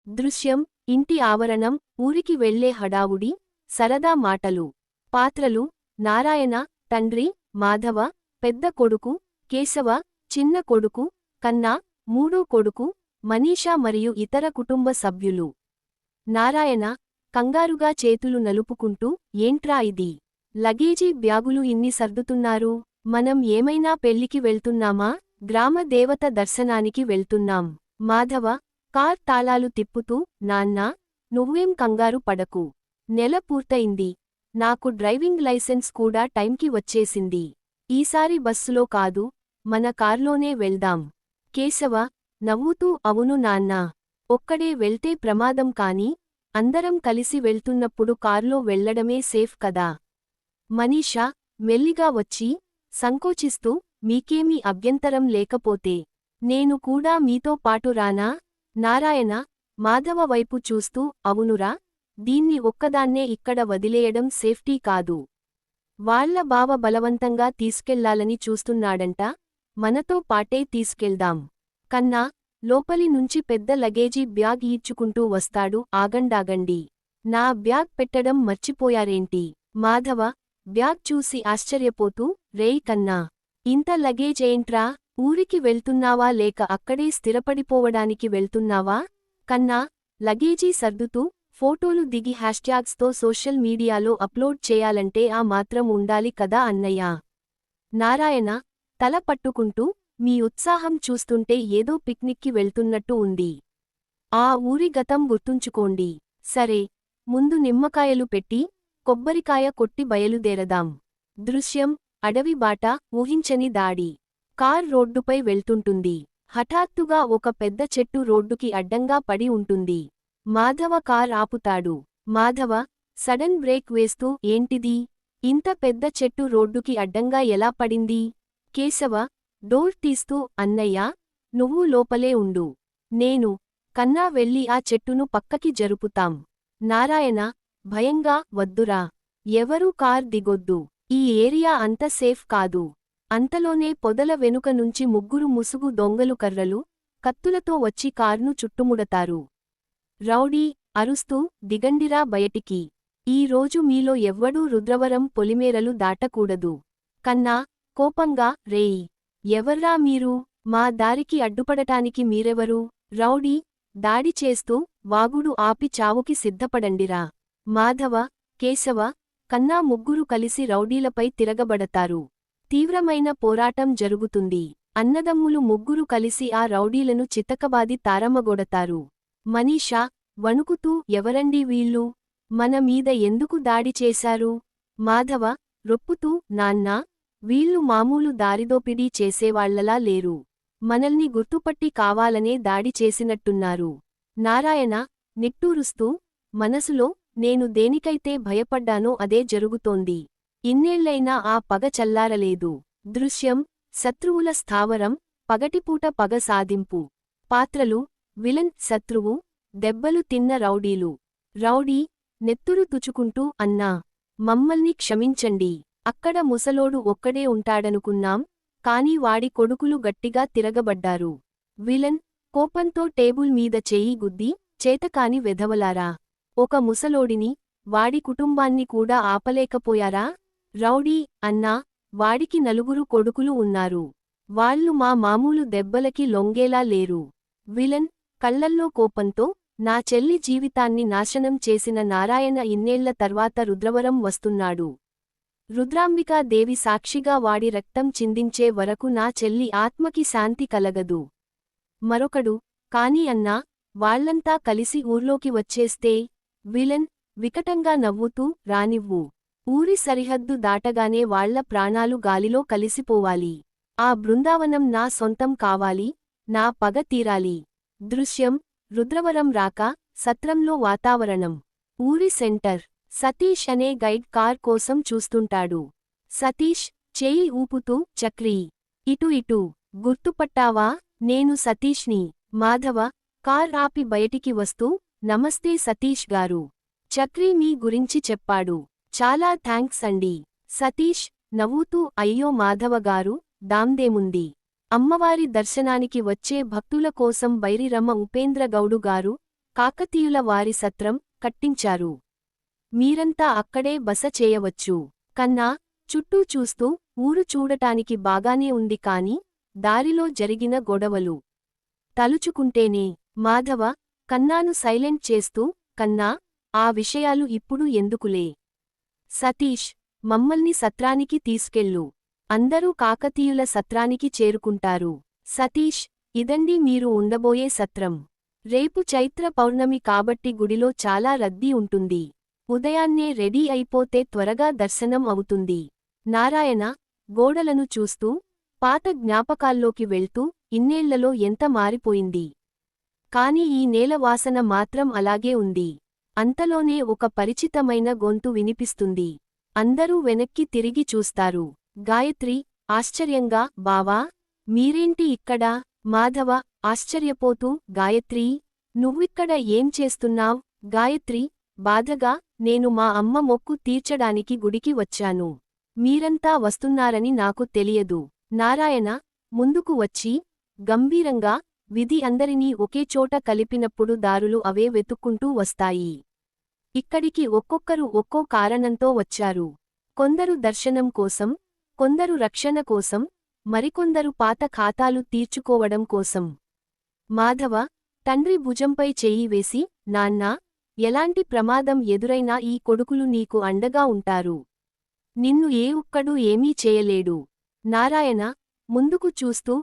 దృశ్యం ఇంటి ఆవరణం, ఊరికి వెళ్లే హడావుడి, సరదా మాటలు. పాత్రలు: నారాయణ తండ్రి, మాధవ పెద్ద కొడుకు, కేశవ చిన్న కొడుకు, కన్నా మూడో కొడుకు, మనీషా మరియు ఇతర కుటుంబ సభ్యులు. నారాయణ కంగారుగా చేతులు నలుపుకుంటూ, ఏంట్రా ఇది? లగేజీ బ్యాగులు ఇన్ని సర్దుతున్నారు? మనం ఏమైనా పెళ్లికి వెళ్తున్నామా? గ్రామ దేవత దర్శనానికి వెళ్తున్నాం. మాధవ కార్ తాళాలు తిప్పుతూ, నాన్నా నువ్వేం కంగారు పడకు. నెల పూర్తయింది. నాకు డ్రైవింగ్ లైసెన్స్ కూడా టైంకి వచ్చేసింది. ఈసారి బస్సులో కాదు, మన కార్లోనే వెళ్దాం. కేశవ నవ్వుతూ అవును నాన్నా. ఒక్కడే వెళ్తే ప్రమాదం కాని, అందరం కలిసి వెళ్తున్నప్పుడు కార్లో వెళ్లడమే సేఫ్ కదా. మనీషా మెల్లిగా వచ్చి, సంకోచిస్తూ, మీకేమీ అభ్యంతరం లేకపోతే నేను కూడా మీతో పాటు రానా? నారాయణ మాధవ వైపు చూస్తూ, అవునురా, దీన్ని ఒక్కదాన్నే ఇక్కడ వదిలేయడం సేఫ్టీ కాదు. వాళ్ళ బావ బలవంతంగా తీసుకెళ్లాలని చూస్తున్నాడంట, మనతో పాటే తీసుకెళ్దాం. కన్నా లోపలి నుంచి పెద్ద లగేజీ బ్యాగ్ ఈడ్చుకుంటూ వస్తాడు. ఆగండాగండి, నా బ్యాగ్ పెట్టడం మర్చిపోయారేంటి? మాధవ బ్యాగ్ చూసి ఆశ్చర్యపోతూ, రేయ్ కన్నా, ఇంత లగేజ్ ఏంట్రా? ఊరికి వెళ్తున్నావా లేక అక్కడే స్థిరపడిపోవడానికి వెళ్తున్నావా? కన్నా లగేజీ సర్దుతూ, ఫోటోలు దిగి హ్యాష్ట్యాగ్స్తో సోషల్ మీడియాలో అప్లోడ్ చేయాలంటే ఆ మాత్రం ఉండాలి కదా అన్నయ్యా. నారాయణ తల పట్టుకుంటూ, మీ ఉత్సాహం చూస్తుంటే ఏదో పిక్నిక్కి వెళ్తున్నట్టు ఉంది. ఆ ఊరి గతం గుర్తుంచుకోండి. సరే, ముందు నిమ్మకాయలు పెట్టి, కొబ్బరికాయ కొట్టి బయలుదేరదాం. దృశ్యం అడవి బాట, ఊహించని దాడి. కార్ రోడ్డుపై వెళ్తుంటుంది. హఠాత్తుగా ఒక పెద్ద చెట్టు రోడ్డుకి అడ్డంగా పడి ఉంటుంది. మాధవ కార్ ఆపుతాడు. మాధవ సడన్ బ్రేక్ వేస్తూ, ఏంటిది? ఇంత పెద్ద చెట్టు రోడ్డుకి అడ్డంగా ఎలా పడింది? కేశవ డోర్ తీస్తూ, అన్నయ్యా, నువ్వు లోపలే ఉండు. నేను, కన్నా వెళ్ళి ఆ చెట్టును పక్కకి జరుపుతాం. నారాయణ భయంగా, వద్దురా, ఎవరూ కార్ దిగొద్దు. ఈ ఏరియా అంత సేఫ్ కాదు. అంతలోనే పొదల వెనుక నుంచి ముగ్గురు ముసుగు దొంగలు కర్రలు, కత్తులతో వచ్చి కార్ను చుట్టుముడతారు. రౌడీ అరుస్తూ, దిగండిరా బయటికి. ఈ రోజు మీలో ఎవ్వడూ రుద్రవరం పొలిమేరలు దాటకూడదు. కన్నా కోపంగా, రేయ్, ఎవర్రా మీరు? మా దారికి అడ్డుపడటానికి మీరెవరు? రౌడీ దాడి చేస్తూ, వాగుడు ఆపి చావుకి సిద్ధపడండిరా. మాధవ, కేశవ, కన్నా ముగ్గురు కలిసి రౌడీలపై తిరగబడతారు. తీవ్రమైన పోరాటం జరుగుతుంది. అన్నదమ్ములు ముగ్గురు కలిసి ఆ రౌడీలను చితకబాది తారమ్మగొడతారు. మనీషా వణుకుతూ, ఎవరండి వీళ్ళు? మన మీద ఎందుకు దాడి చేశారు? మాధవ రొప్పుతూ, నాన్నా, వీళ్ళు మామూలు దారిదోపిడీ చేసేవాళ్లలా లేరు. మనల్ని గుర్తుపట్టి కావాలనే దాడి చేసినట్టున్నారు. నారాయణ నిట్టూరుస్తూ, మనసులో, నేను దేనికైతే భయపడ్డానో అదే జరుగుతోంది. ఇన్నేళ్లైనా ఆ పగ చల్లారలేదు. దృశ్యం శత్రువుల స్థావరం, పగటిపూట పగ సాధింపు. పాత్రలు: విలన్ శత్రువు, దెబ్బలు తిన్న రౌడీలు. రౌడీ నెత్తురు తుచుకుంటూ, అన్నా, మమ్మల్ని క్షమించండి. అక్కడ ముసలోడు ఒక్కడే ఉంటాడనుకున్నాం, కాని వాడి కొడుకులు గట్టిగా తిరగబడ్డారు. విలన్ కోపంతో టేబుల్ మీద చెయ్యి గుద్ది, చేతకాని వెధవలారా, ఒక ముసలోడిని, వాడి కుటుంబాన్ని కూడా ఆపలేకపోయారా? రౌడీ అన్నా, వాడికి నలుగురు కొడుకులు ఉన్నారు. వాళ్ళు మా మామూలు దెబ్బలకి లొంగేలా లేరు. విలన్ కళ్లల్లో కోపంతో, నా చెల్లి జీవితాన్ని నాశనం చేసిన నారాయణ ఇన్నేళ్ల తర్వాత రుద్రవరం వస్తున్నాడు. రుద్రాంబికాదేవి సాక్షిగా వాడి రక్తం చిందించే వరకు నా చెల్లి ఆత్మకి శాంతి కలగదు. మరొకడు, కాని అన్నా, వాళ్లంతా కలిసి ఊర్లోకి వచ్చేస్తే? విలన్ వికటంగా నవ్వుతూ, రానివ్వు. ఊరి సరిహద్దు దాటగానే వాళ్ల ప్రాణాలు గాలిలో కలిసిపోవాలి. ఆ బృందావనం నా సొంతం కావాలి, నా పగ తీరాలి. దృశ్యం రుద్రవరం రాక, సత్రంలో వాతావరణం. ఊరి సెంటర్. సతీష్ అనే గైడ్ కార్ కోసం చూస్తుంటాడు. సతీష్ చేయి ఊపుతూ, చక్రీ, ఇటు ఇటు. గుర్తుపట్టావా? నేను సతీష్ని. మాధవ కార్ ఆపి బయటికి వస్తూ, నమస్తే సతీష్ గారు. చక్రీ మీ గురించి చెప్పాడు. చాలా థాంక్స్ అండి. సతీష్ నవ్వుతూ, అయ్యో మాధవగారు, దాందేముంది. అమ్మవారి దర్శనానికి వచ్చే భక్తుల కోసం బైరిరమ్మ ఉపేంద్ర గౌడు గారు, కాకతీయుల వారి సత్రం కట్టించారు. మీరంతా అక్కడే బస చేయవచ్చు. కన్నా చుట్టూ చూస్తూ ఊరు చూడటానికి బాగానే ఉంది కాని దారిలో జరిగిన గొడవలు తలుచుకుంటేనే. మాధవ కన్నాను సైలెంట్ చేస్తూ కన్నా ఆ విషయాలు ఇప్పుడు ఎందుకులే. సతీష్ మమ్మల్ని సత్రానికి తీసుకెళ్ళు. అందరూ కాకతీయుల సత్రానికి చేరుకుంటారు. సతీష్ ఇదండి మీరు ఉండబోయే సత్రం. రేపు చైత్ర పౌర్ణమి కాబట్టి గుడిలో చాలా రద్దీ ఉంటుంది. ఉదయాన్నే రెడీ అయిపోతే త్వరగా దర్శనం అవుతుంది. నారాయణ గోడలను చూస్తూ పాత జ్ఞాపకాల్లోకి వెళ్తూ ఇన్నేళ్లలో ఎంత మారిపోయింది. కాని ఈ నేల వాసన మాత్రం అలాగే ఉంది. అంతలోనే ఒక పరిచితమైన గొంతు వినిపిస్తుంది. అందరూ వెనక్కి తిరిగి చూస్తారు. గాయత్రి ఆశ్చర్యంగా బావా మీరేంటి ఇక్కడ. మాధవ ఆశ్చర్యపోతూ గాయత్రీ నువ్విక్కడ ఏం చేస్తున్నావ్. గాయత్రి బాధగా నేను మా అమ్మ మొక్కు తీర్చడానికి గుడికి వచ్చాను. మీరంతా వస్తున్నారని నాకు తెలియదు. నారాయణ ముందుకు వచ్చి గంభీరంగా విధి అందరినీ ఒకేచోట కలిపినప్పుడు దారులు అవే వెతుక్కుంటూ వస్తాయి. ఇక్కడికి ఒక్కొక్కరు ఒక్కో కారణంతో వచ్చారు. కొందరు దర్శనం కోసం, కొందరు రక్షణ కోసం, మరికొందరు పాత ఖాతాలు తీర్చుకోవడం కోసం. మాధవ తండ్రి భుజంపై చెయ్యి వేసి నాన్నా ఎలాంటి ప్రమాదం ఎదురైనా ఈ కొడుకులు నీకు అండగా ఉంటారు. నిన్ను ఏ ఒక్కడూ ఏమీ చేయలేడు. నారాయణ ముందుకు చూస్తూ